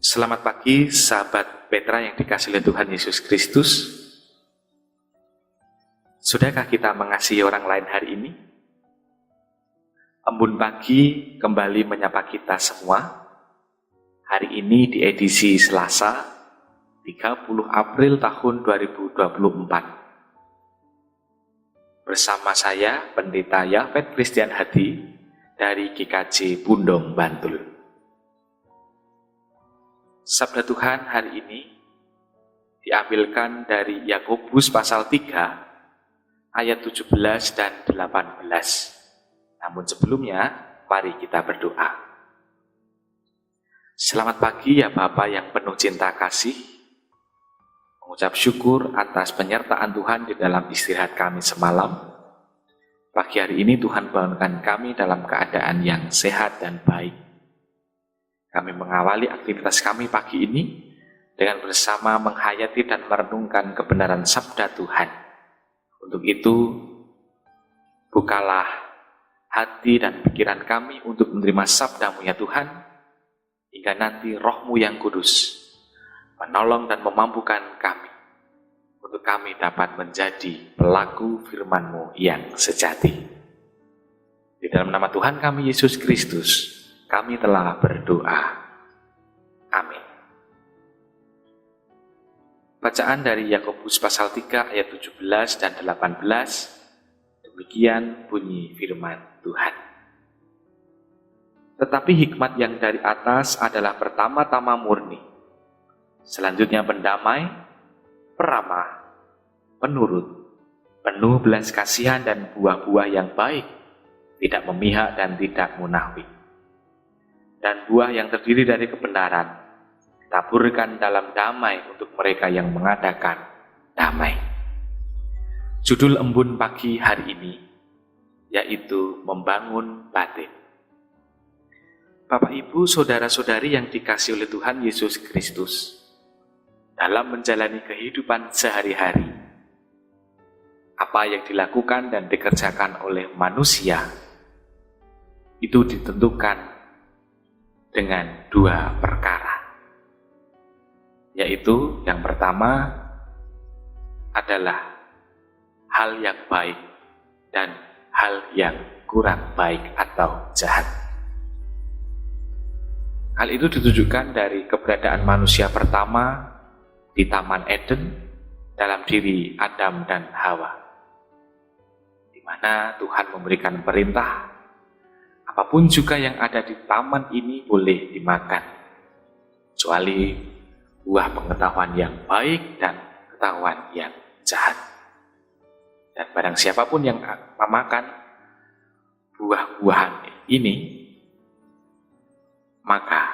Selamat pagi sahabat Petra yang dikasihi oleh Tuhan Yesus Kristus. Sudahkah kita mengasihi orang lain hari ini? Embun Pagi kembali menyapa kita semua. Hari ini di edisi Selasa 30 April tahun 2024. Bersama saya Pendeta Yafet Christian Hadi dari GKJ Pundong, Bantul. Sabda Tuhan hari ini diambilkan dari Yakobus pasal 3 ayat 17 dan 18. Namun sebelumnya, mari kita berdoa. Selamat pagi ya Bapa yang penuh cinta kasih. Mengucap syukur atas penyertaan Tuhan di dalam istirahat kami semalam. Pagi hari ini Tuhan bangunkan kami dalam keadaan yang sehat dan baik. Kami mengawali aktivitas kami pagi ini dengan bersama menghayati dan merenungkan kebenaran sabda Tuhan. Untuk itu, bukalah hati dan pikiran kami untuk menerima sabda-Mu ya Tuhan, hingga nanti Roh-Mu yang kudus menolong dan memampukan kami, untuk kami dapat menjadi pelaku firman-Mu yang sejati. Di dalam nama Tuhan kami Yesus Kristus, kami telah berdoa. Amin. Bacaan dari Yakobus pasal 3 ayat 17 dan 18. Demikian bunyi firman Tuhan. Tetapi hikmat yang dari atas adalah pertama-tama murni, selanjutnya pendamai, peramah, penurut, penuh belas kasihan dan buah-buah yang baik, tidak memihak dan tidak munafik. Dan buah yang terdiri dari kebenaran taburkan dalam damai untuk mereka yang mengadakan damai. Judul embun pagi hari ini yaitu membangun batin. Bapak Ibu, saudara-saudari yang dikasihi oleh Tuhan Yesus Kristus, dalam menjalani kehidupan sehari-hari, apa yang dilakukan dan dikerjakan oleh manusia itu ditentukan dengan dua perkara, yaitu yang pertama adalah hal yang baik dan hal yang kurang baik atau jahat. Hal itu ditujukan dari keberadaan manusia pertama di Taman Eden dalam diri Adam dan Hawa, di mana Tuhan memberikan perintah apapun juga yang ada di taman ini boleh dimakan, kecuali buah pengetahuan yang baik dan pengetahuan yang jahat. Dan barang siapapun yang memakan buah-buahan ini, maka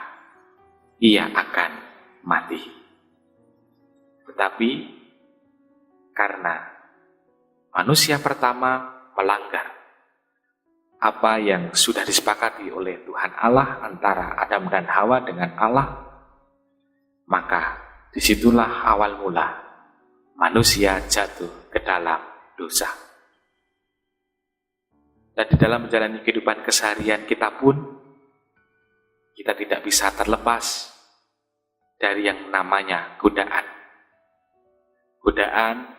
ia akan mati. Tetapi karena manusia pertama melanggar apa yang sudah disepakati oleh Tuhan Allah antara Adam dan Hawa dengan Allah, maka disitulah awal mula manusia jatuh ke dalam dosa. Dan di dalam menjalani kehidupan keseharian kita pun, kita tidak bisa terlepas dari yang namanya godaan. Godaan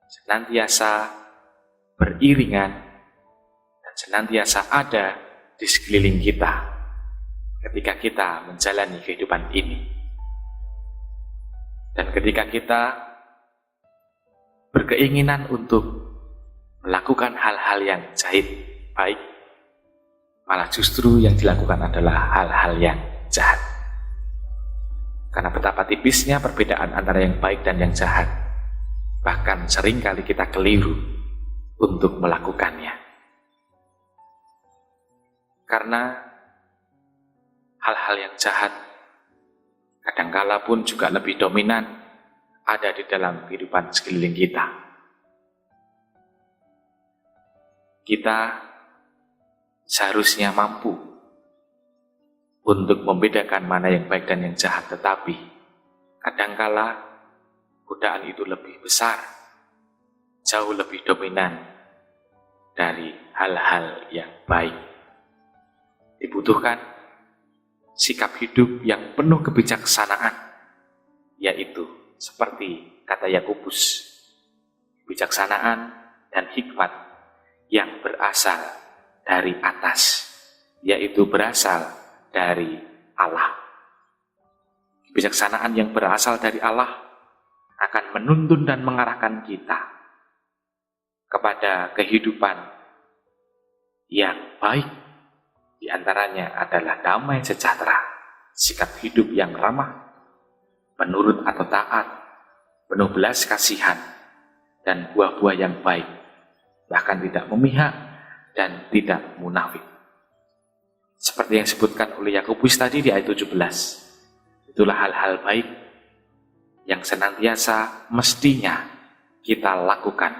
senantiasa beriringan, senantiasa ada di sekeliling kita ketika kita menjalani kehidupan ini. Dan ketika kita berkeinginan untuk melakukan hal-hal yang baik, malah justru yang dilakukan adalah hal-hal yang jahat. Karena betapa tipisnya perbedaan antara yang baik dan yang jahat, bahkan seringkali kita keliru untuk melakukannya. Karena hal-hal yang jahat kadangkala pun juga lebih dominan ada di dalam kehidupan sekeliling kita. Kita seharusnya mampu untuk membedakan mana yang baik dan yang jahat, tetapi kadangkala godaan itu lebih besar, jauh lebih dominan dari hal-hal yang baik. Dibutuhkan sikap hidup yang penuh kebijaksanaan, yaitu seperti kata Yakobus, kebijaksanaan dan hikmat yang berasal dari atas, yaitu berasal dari Allah. Kebijaksanaan yang berasal dari Allah akan menuntun dan mengarahkan kita kepada kehidupan yang baik. Di antaranya adalah damai sejahtera, sikap hidup yang ramah, penurut atau taat, penuh belas kasihan, dan buah-buah yang baik, bahkan tidak memihak dan tidak munafik. Seperti yang disebutkan oleh Yakobus tadi di ayat 17, itulah hal-hal baik yang senantiasa mestinya kita lakukan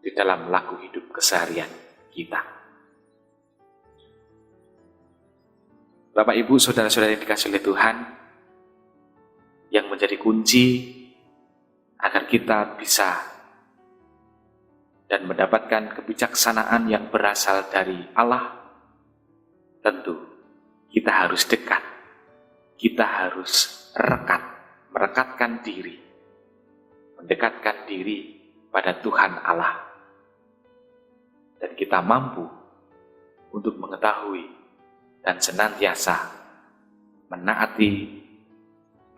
di dalam laku hidup keseharian kita. Bapak, Ibu, saudara-saudara yang dikasihi oleh Tuhan, yang menjadi kunci agar kita bisa dan mendapatkan kebijaksanaan yang berasal dari Allah, tentu kita harus dekat, kita harus merekatkan diri, mendekatkan diri pada Tuhan Allah, dan kita mampu untuk mengetahui dan senantiasa menaati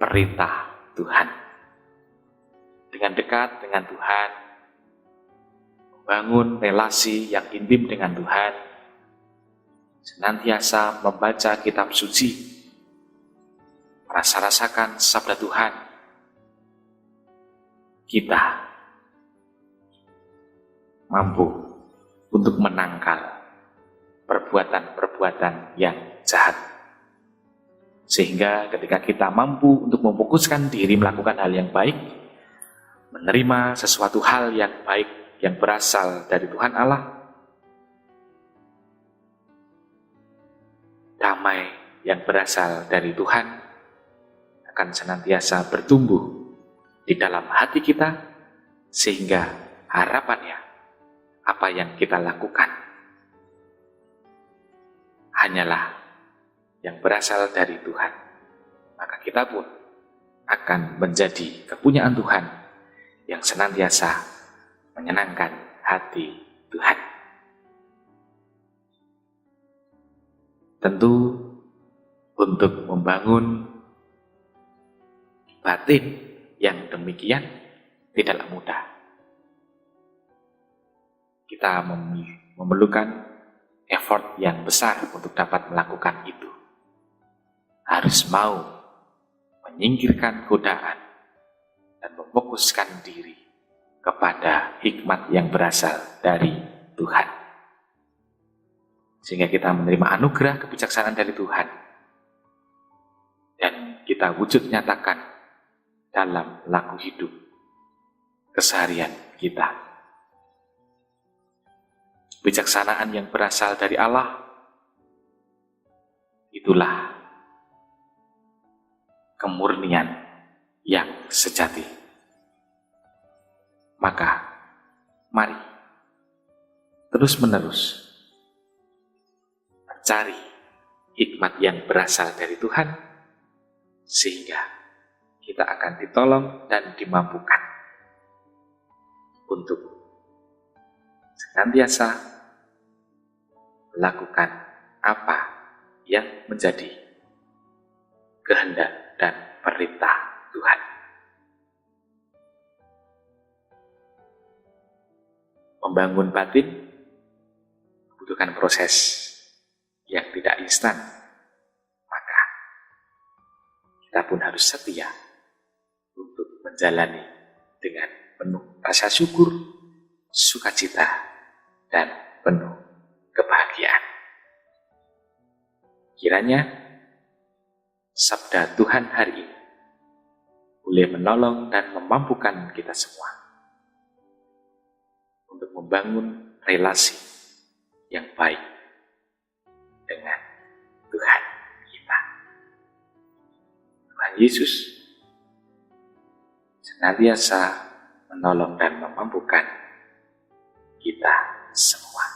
perintah Tuhan. Dengan dekat dengan Tuhan, membangun relasi yang intim dengan Tuhan, senantiasa membaca kitab suci, rasa-rasakan sabda Tuhan, kita mampu untuk menangkal perbuatan-perbuatan yang jahat. Sehingga ketika kita mampu untuk memfokuskan diri melakukan hal yang baik, menerima sesuatu hal yang baik yang berasal dari Tuhan Allah, damai yang berasal dari Tuhan akan senantiasa bertumbuh di dalam hati kita, sehingga harapannya apa yang kita lakukan hanyalah yang berasal dari Tuhan, maka kita pun akan menjadi kepunyaan Tuhan yang senantiasa menyenangkan hati Tuhan. Tentu untuk membangun batin yang demikian tidaklah mudah. Kita memerlukan effort yang besar untuk dapat melakukan itu. Harus mau menyingkirkan godaan dan memfokuskan diri kepada hikmat yang berasal dari Tuhan, sehingga kita menerima anugerah kebijaksanaan dari Tuhan dan kita wujud nyatakan dalam laku hidup keseharian kita. Kebijaksanaan yang berasal dari Allah, itulah kemurnian yang sejati. Maka, mari terus-menerus mencari hikmat yang berasal dari Tuhan, sehingga kita akan ditolong dan dimampukan untuk senantiasa melakukan apa yang menjadi kehendak dan perintah Tuhan. Membangun batin membutuhkan proses yang tidak instan, maka kita pun harus setia untuk menjalani dengan penuh rasa syukur, sukacita, dan penuh kebahagiaan. Kiranya sabda Tuhan hari ini boleh menolong dan memampukan kita semua untuk membangun relasi yang baik dengan Tuhan kita. Tuhan Yesus senantiasa menolong dan memampukan kita semua.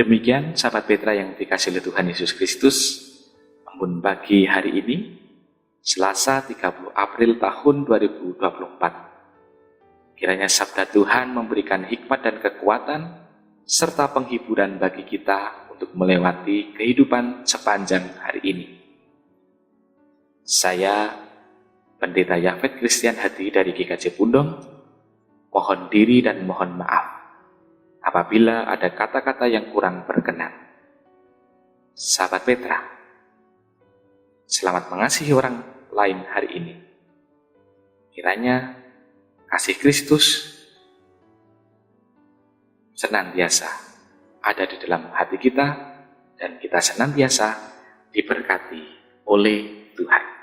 Demikian sahabat Petra yang dikasihi oleh Tuhan Yesus Kristus, Embun pagi hari ini, Selasa 30 April tahun 2024. Kiranya sabda Tuhan memberikan hikmat dan kekuatan, serta penghiburan bagi kita untuk melewati kehidupan sepanjang hari ini. Saya, Pendeta Yafet Christian Hadi dari GKJ Pundong, mohon diri dan mohon maaf apabila ada kata-kata yang kurang berkenan. Sahabat Petra, selamat mengasihi orang lain hari ini. Kiranya kasih Kristus senantiasa ada di dalam hati kita dan kita senantiasa diberkati oleh Tuhan.